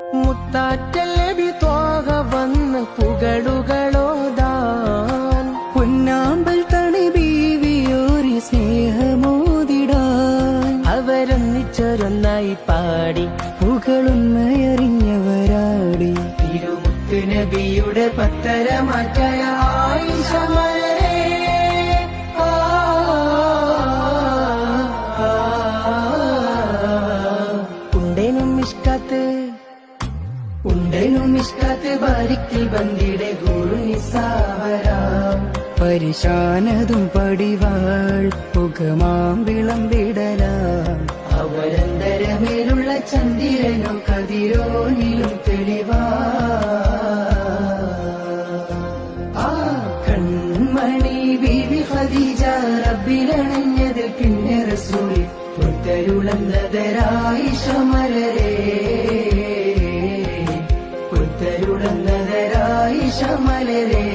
മുത്താറ്റൽ നബി ത്വാഹ വന്ന് പുകളുകളോതാൻ പൊന്നാമ്പൽ തണി ബീവിയോരി സ്നേഹമോതിടാൻ അവരൊന്നിച്ചൊരൊന്നായി പാടി പുകളുന്നയറിഞ്ഞവരാടി തിരുമുത്ത് നബിയുടെ പത്തരമാറ്റായ ആയിഷ മലരേ ഉണ്ടേനുമിഷ്കാത്ത് ബാരിക്കിൽ ബന്ദിടെ ഗുരുനിസാവരാം പരിശാനതും പടിവാൾ പുകമാം വിളമ്പിടലാം അവരന്തരമേലുള്ള ചന്ദ്രനോ കതിരോനിലും തെളിവാ ആ കൺമണി ബീവി ഖദീജ റബ്ബിലണഞ്ഞത് പിന്നെ റസൂൽ പുത്തരുളന്നതരായിഷ മലരേ പുത്തരുളന്നതരായിഷ മലരേ